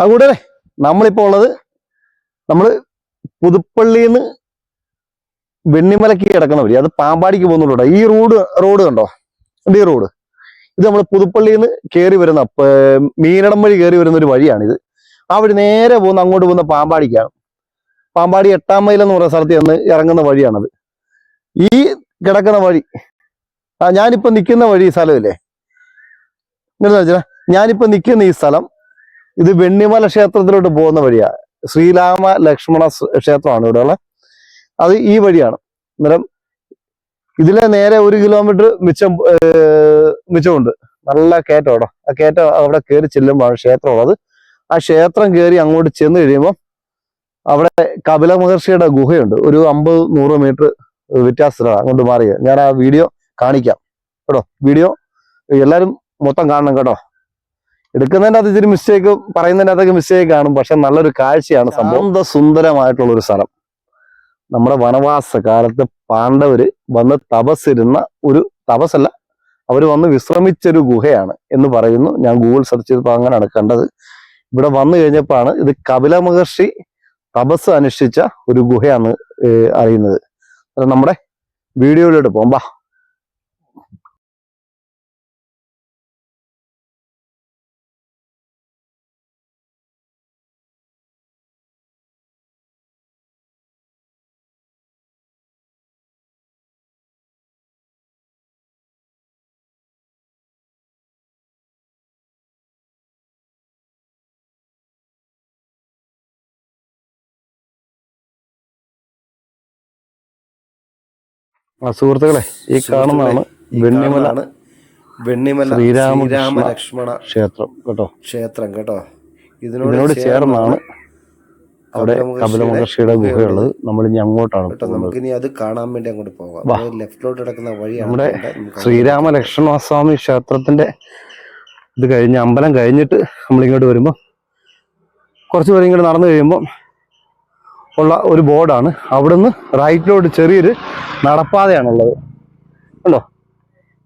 അതുകൂടെ നമ്മളിപ്പോൾ ഉള്ളത് നമ്മൾ പുതുപ്പള്ളിയിൽ നിന്ന് വെണ്ണിമലയ്ക്ക് കിടക്കുന്ന വഴി, അത് പാമ്പാടിക്ക് പോകുന്നുള്ളൂ. ഈ റോഡ് കണ്ടോ, ഈ റോഡ് ഇത് നമ്മൾ പുതുപ്പള്ളിയിൽ നിന്ന് കയറി വരുന്ന മീനടം വഴി കയറി വരുന്ന ഒരു വഴിയാണിത്. ആ വഴി നേരെ അങ്ങോട്ട് പോകുന്ന പാമ്പാടിക്കാണ്. പാമ്പാടി 8-ാം മൈൽ എന്ന് പറയുന്ന സ്ഥലത്ത് ചെന്ന് ഇറങ്ങുന്ന വഴിയാണത്. ഈ കിടക്കുന്ന വഴി, ഞാനിപ്പോ നിൽക്കുന്ന വഴി, ഈ സ്ഥലമില്ലേ, ഞാനിപ്പോ നിൽക്കുന്ന ഈ സ്ഥലം ഇത് വെണ്ണിമല ക്ഷേത്രത്തിലോട്ട് പോകുന്ന വഴിയാ. ശ്രീരാമ ലക്ഷ്മണ ക്ഷേത്രമാണ് ഇവിടെ ഉള്ളത്. അത് ഈ വഴിയാണ്. അന്നേരം ഇതിലെ നേരെ 1 കിലോമീറ്റർ മിച്ചമുണ്ട്. നല്ല കയറ്റം അവിടെ. ആ കയറ്റം അവിടെ കയറി ചെല്ലുമ്പോഴാണ് ക്ഷേത്രം ഉള്ളത്. ആ ക്ഷേത്രം കയറി അങ്ങോട്ട് ചെന്ന് കഴിയുമ്പോൾ അവിടെ കപില മഹർഷിയുടെ ഗുഹയുണ്ട്. ഒരു 50-100 മീറ്റർ വ്യത്യാസത്തിലാണ് അങ്ങോട്ട് മാറിയത്. ഞാൻ ആ വീഡിയോ കാണിക്കാം കേട്ടോ. വീഡിയോ എല്ലാവരും മൊത്തം കാണണം കേട്ടോ. എടുക്കുന്നതിൻ്റെ അത് ഇച്ചിരി മിസ്റ്റേക്ക്, പറയുന്നതിൻ്റെ അതൊക്കെ മിസ്റ്റേക്ക് കാണും. പക്ഷെ നല്ലൊരു കാഴ്ചയാണ് സംഭവം. സുന്ദരമായിട്ടുള്ള ഒരു സ്ഥലം. നമ്മുടെ വനവാസ കാലത്ത് പാണ്ഡവര് വന്ന് തപസ്സിരുന്ന ഒരു തപസ്സല്ല, അവർ വന്ന് വിശ്രമിച്ചൊരു ഗുഹയാണ് എന്ന് പറയുന്നു. ഞാൻ ഗൂഗിൾ സെർച്ച് ചെയ്തപ്പോൾ അങ്ങനെയാണ് കണ്ടത്. ഇവിടെ വന്നു കഴിഞ്ഞപ്പോഴാണ് ഇത് കപില മഹർഷി തപസ് അനുഷ്ഠിച്ച ഒരു ഗുഹയാണ് അറിയുന്നത്. നമ്മുടെ വീഡിയോയിലോട്ട് പോകാം. സുഹൃത്തുക്കളെ, ഈ കാണുന്നതാണ് വെണ്ണിമല ശ്രീരാമ ലക്ഷ്മണ ക്ഷേത്രം കേട്ടോ. ഇതിനോട് ചേർന്നാണ് അവിടെ കപില മഹർഷിയുടെ ഗുഹയുള്ളത്. നമ്മൾ ഇനി അങ്ങോട്ടാണ്. നമുക്കിനി അത് കാണാൻ വേണ്ടി അങ്ങോട്ട് പോകാം. ലെഫ്റ്റിലോട്ട് കിടക്കുന്ന വഴിയാണ് നമ്മുടെ ശ്രീരാമ ലക്ഷ്മണസ്വാമി ക്ഷേത്രത്തിന്റെ ഇത് കഴിഞ്ഞ്, അമ്പലം കഴിഞ്ഞിട്ട് നമ്മളിങ്ങോട്ട് വരുമ്പോൾ കുറച്ച് പേര് ഇങ്ങോട്ട് നടന്നു കഴിയുമ്പോൾ ഉള്ള ഒരു ബോർഡാണ്. അവിടുന്ന് റൈറ്റിലോട്ട് ചെറിയൊരു നടപ്പാതയാണുള്ളത്. കണ്ടോ,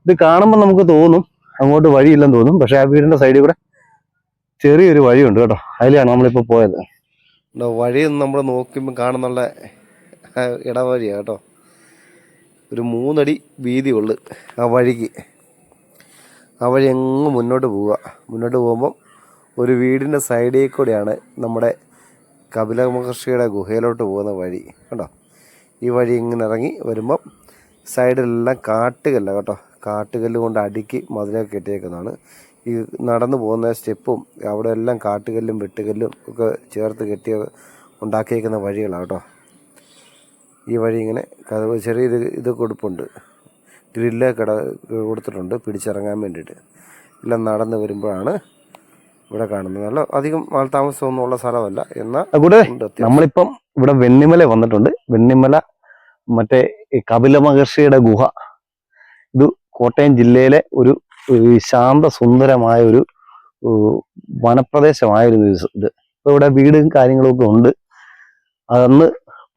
ഇത് കാണുമ്പോൾ നമുക്ക് തോന്നും അങ്ങോട്ട് വഴിയില്ലെന്ന് തോന്നും. പക്ഷെ ആ വീടിന്റെ സൈഡിൽ കൂടെ ചെറിയൊരു വഴിയുണ്ട് കേട്ടോ. അതിലാണ് നമ്മളിപ്പോൾ പോയത്. വഴിയൊന്നും നമ്മൾ നോക്കുമ്പോൾ കാണുന്നുള്ള ഇടവഴിയാണ് കേട്ടോ. ഒരു 3 അടി വീതിയുള്ളു ആ വഴിക്ക്. ആ വഴി എങ്ങും മുന്നോട്ട് പോകുമ്പം ഒരു വീടിൻ്റെ സൈഡിൽ കൂടെയാണ് നമ്മുടെ കപില മഹർഷിയുടെ ഗുഹയിലോട്ട് പോകുന്ന വഴി കേട്ടോ. ഈ വഴി ഇങ്ങനെ ഇറങ്ങി വരുമ്പം സൈഡിലെല്ലാം കാട്ടുകല്ല കേട്ടോ. കാട്ടുകല്ല് കൊണ്ട് അടുക്കി മതിലൊക്കെ കെട്ടിയേക്കുന്നതാണ്. ഈ നടന്നു പോകുന്ന സ്റ്റെപ്പും അവിടെ എല്ലാം കാട്ടുകല്ലും വെട്ടുകല്ലും ഒക്കെ ചേർത്ത് ഉണ്ടാക്കിയേക്കുന്ന വഴികളാണ് കേട്ടോ. ഈ വഴി ഇങ്ങനെ ചെറിയൊരു ഇത് കൊടുപ്പുണ്ട്, ഗ്രില്ലൊക്കെ കൊടുത്തിട്ടുണ്ട് പിടിച്ചിറങ്ങാൻ വേണ്ടിയിട്ട്. എല്ലാം നടന്ന് വരുമ്പോഴാണ് ഇവിടെ കാണുന്നത്. നല്ല അധികം ആൾതാമസമൊന്നും ഉള്ള സ്ഥലമല്ല. എന്നാൽ നമ്മളിപ്പം ഇവിടെ വെണ്ണിമല വന്നിട്ടുണ്ട്. വെണ്ണിമല മറ്റേ കപില മഹർഷിയുടെ ഗുഹ. ഇത് കോട്ടയം ജില്ലയിലെ ഒരു ശാന്ത സുന്ദരമായ ഒരു വനപ്രദേശമായൊരു ഇത്. ഇപ്പൊ ഇവിടെ വീടും കാര്യങ്ങളും ഒക്കെ ഉണ്ട്. അന്ന്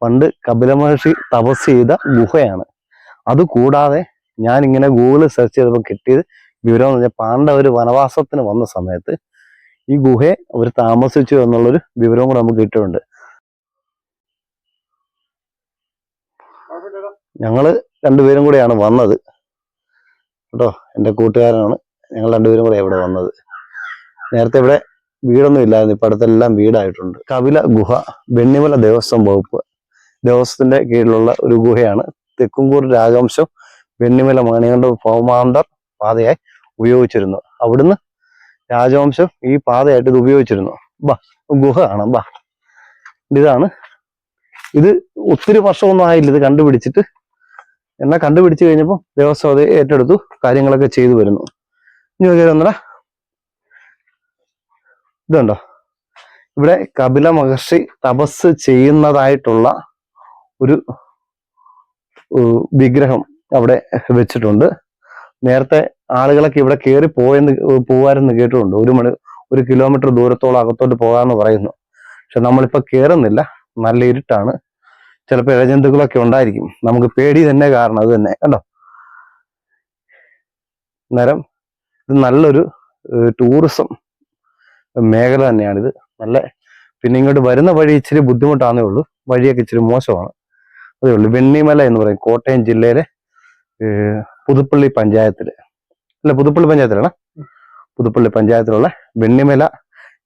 പണ്ട് കപില മഹർഷി തപസ് ചെയ്ത ഗുഹയാണ്. അതുകൂടാതെ ഞാൻ ഇങ്ങനെ ഗൂഗിളിൽ സെർച്ച് ചെയ്തപ്പോൾ കിട്ടിയത് വിവരം എന്ന് പറഞ്ഞാൽ, പാണ്ഡവർ വനവാസത്തിന് വന്ന സമയത്ത് ഈ ഗുഹയെ അവർ താമസിച്ചു എന്നുള്ളൊരു വിവരവും കൂടെ നമുക്ക് കിട്ടിയിട്ടുണ്ട്. ഞങ്ങള് 2 പേരും കൂടെയാണ് വന്നത് കേട്ടോ. എൻ്റെ കൂട്ടുകാരനാണ്. ഞങ്ങൾ 2 പേരും കൂടെ ഇവിടെ വന്നത്. നേരത്തെ ഇവിടെ വീടൊന്നും ഇല്ലായിരുന്നു, ഇപ്പൊ അടുത്തെല്ലാം വീടായിട്ടുണ്ട്. കപില ഗുഹ വെണ്ണിമല ദേവസ്വം വകുപ്പ് ദേവസ്വത്തിന്റെ കീഴിലുള്ള ഒരു ഗുഹയാണ്. തെക്കുംകൂർ രാജവംശം വെണ്ണിമല മണികണ്ഠം ഭൗമാന്തർ പാതയായി ഉപയോഗിച്ചിരുന്നു. അവിടുന്ന് രാജവംശം ഈ പാതയായിട്ട് ഇത് ഉപയോഗിച്ചിരുന്നു. ഗുഹ കാണാം. ഇതാണ്. ഇത് ഒത്തിരി വർഷമൊന്നും ആയില്ല ഇത് കണ്ടുപിടിച്ചിട്ട്. എന്നാൽ കണ്ടുപിടിച്ചു കഴിഞ്ഞപ്പോൾ ദേവസ്വം അത് ഏറ്റെടുത്തു, കാര്യങ്ങളൊക്കെ ചെയ്തു വരുന്നു. ഇനി നോക്കിയാൽ ഇതുണ്ടോ, ഇവിടെ കപില മഹർഷി തപസ് ചെയ്യുന്നതായിട്ടുള്ള ഒരു വിഗ്രഹം അവിടെ വെച്ചിട്ടുണ്ട്. നേരത്തെ ആളുകളൊക്കെ ഇവിടെ കയറി പോവാരെന്ന് കേട്ടിട്ടുണ്ട്. 1 കിലോമീറ്റർ ദൂരത്തോളം അകത്തോട്ട് പോകാമെന്ന് പറയുന്നു. പക്ഷെ നമ്മളിപ്പോ കയറുന്നില്ല, നല്ല ഇരുട്ടാണ്. ചിലപ്പോൾ ഇഴജന്തുക്കളൊക്കെ ഉണ്ടായിരിക്കും. നമുക്ക് പേടി തന്നെ കാരണം അത് തന്നെ കണ്ടോ. അന്നേരം ഇത് നല്ലൊരു ടൂറിസം മേഖല തന്നെയാണിത്. നല്ല. പിന്നെ ഇങ്ങോട്ട് വരുന്ന വഴി ഇച്ചിരി ബുദ്ധിമുട്ടാന്നേ ഉള്ളൂ, വഴിയൊക്കെ ഇച്ചിരി മോശമാണ്, അതേ ഉള്ളൂ. വെണ്ണിമല എന്ന് പറയും, കോട്ടയം ജില്ലയിലെ പുതുപ്പള്ളി പഞ്ചായത്തില്, അല്ല പുതുപ്പള്ളി പഞ്ചായത്തിലാണ്, പുതുപ്പള്ളി പഞ്ചായത്തിലുള്ള വെണ്ണിമല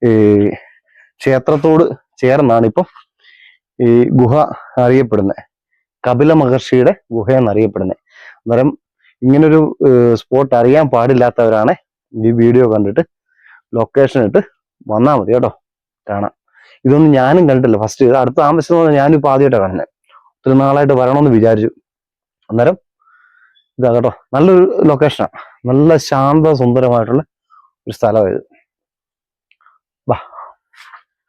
ഈ ക്ഷേത്രത്തോട് ചേർന്നാണ് ഇപ്പം ഈ ഗുഹ അറിയപ്പെടുന്നത്, കപില മഹർഷിയുടെ ഗുഹ എന്നറിയപ്പെടുന്നത്. അന്നേരം ഇങ്ങനൊരു സ്പോട്ട് അറിയാൻ പാടില്ലാത്തവരാണ് ഈ വീഡിയോ കണ്ടിട്ട് ലൊക്കേഷൻ ഇട്ട് വന്നാൽ മതി കേട്ടോ, കാണാം. ഇതൊന്നും ഞാനും കണ്ടിട്ടില്ല, ഫസ്റ്റ് അടുത്ത താമസിച്ചത് ഞാനിപ്പോൾ ആദ്യമായിട്ടാണ് കാണുന്നത്. ഒത്തിരി നാളായിട്ട് വരണമെന്ന് വിചാരിച്ചു. അന്നേരം ഇതാ കേട്ടോ, നല്ലൊരു ലൊക്കേഷനാണ്, നല്ല ശാന്ത സുന്ദരമായിട്ടുള്ള ഒരു സ്ഥലമായത്. വാ.